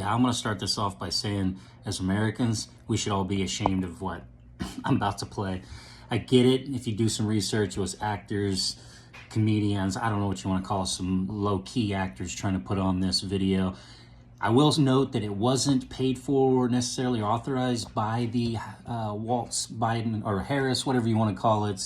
Yeah, I'm going to start this off by saying, as Americans, we should all be ashamed of what I'm about to play. I get it. If you do some research, it was actors, comedians, I don't know what you want to call it, some low-key actors trying to put on this video. I will note that it wasn't paid for or necessarily authorized by the Waltz, Biden, or Harris, whatever you want to call it,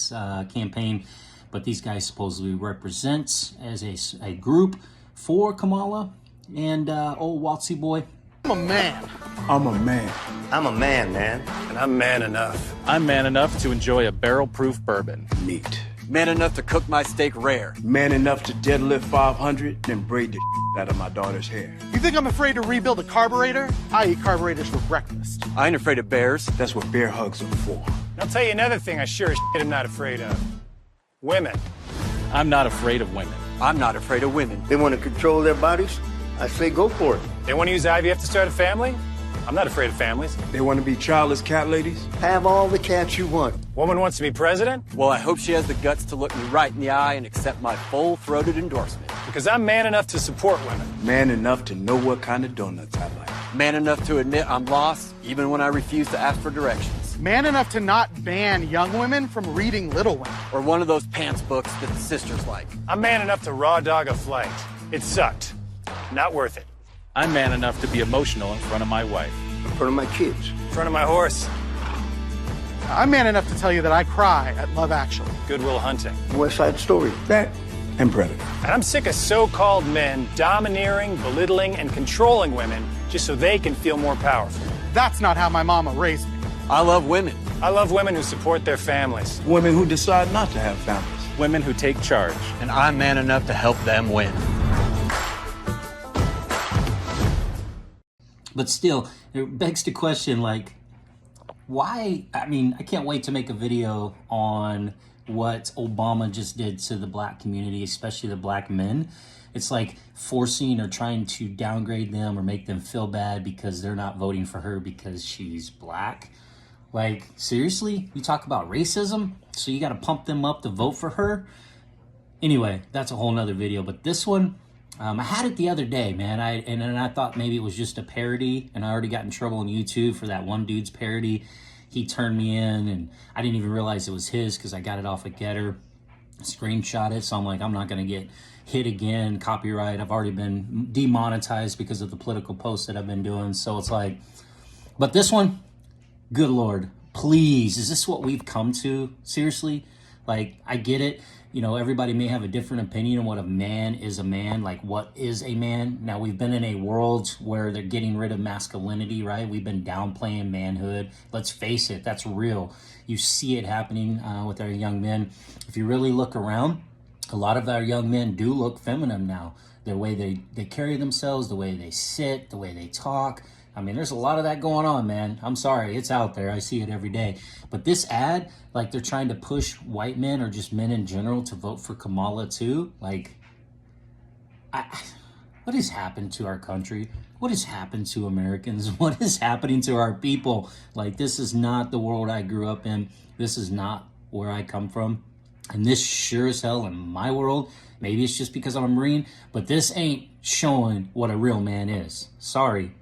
campaign. But these guys supposedly represent as a group for Kamala and old Waltzy boy. I'm a man. I'm a man. I'm a man, man. And I'm man enough. I'm man enough to enjoy a barrel-proof bourbon. Meat. Man enough to cook my steak rare. Man enough to deadlift 500 and braid the out of my daughter's hair. You think I'm afraid to rebuild a carburetor? I eat carburetors for breakfast. I ain't afraid of bears. That's what bear hugs are for. I'll tell you another thing I sure as shit am not afraid of. Women. I'm not afraid of women. I'm not afraid of women. They want to control their bodies? I say go for it. They want to use IVF to start a family? I'm not afraid of families. They want to be childless cat ladies? Have all the cats you want. Woman wants to be president? Well, I hope she has the guts to look me right in the eye and accept my full-throated endorsement. Because I'm man enough to support women. Man enough to know what kind of donuts I like. Man enough to admit I'm lost, even when I refuse to ask for directions. Man enough to not ban young women from reading Little Women. Or one of those pants books that the sisters like. I'm man enough to raw dog a flight. It sucked. Not worth it. I'm man enough to be emotional in front of my wife. In front of my kids. In front of my horse. I'm man enough to tell you that I cry at Love Actually. Good Will Hunting. West Side Story. That and Predator. And I'm sick of so-called men domineering, belittling, and controlling women just so they can feel more powerful. That's not how my mama raised me. I love women. I love women who support their families. Women who decide not to have families. Women who take charge. And I'm man enough to help them win. But still, it begs the question, like, why? I mean, I can't wait to make a video on what Obama just did to the black community, especially the black men. It's like forcing or trying to downgrade them or make them feel bad because they're not voting for her because she's black. Like, seriously? You talk about racism? So you got to pump them up to vote for her? Anyway, that's a whole nother video. But this one, I had it the other day, man. I thought maybe it was just a parody, and I already got in trouble on YouTube for that one dude's parody. He turned me in, and I didn't even realize it was his because I got it off of Getter, screenshot it. So I'm like, I'm not going to get hit again, copyright. I've already been demonetized because of the political posts that I've been doing. So it's like, but this one, good Lord, please, is this what we've come to? Seriously? Like, I get it. You know, everybody may have a different opinion on what a man is a man, like what is a man. Now, we've been in a world where they're getting rid of masculinity, right? We've been downplaying manhood. Let's face it, that's real. You see it happening with our young men. If you really look around, a lot of our young men do look feminine now. The way they carry themselves, the way they sit, the way they talk. I mean, there's a lot of that going on, man. I'm sorry, it's out there. I see it every day. But this ad, like they're trying to push white men or just men in general to vote for Kamala too. Like, what has happened to our country? What has happened to Americans? What is happening to our people? Like, this is not the world I grew up in. This is not where I come from. And this sure as hell in my world, maybe it's just because I'm a Marine, but this ain't showing what a real man is. Sorry.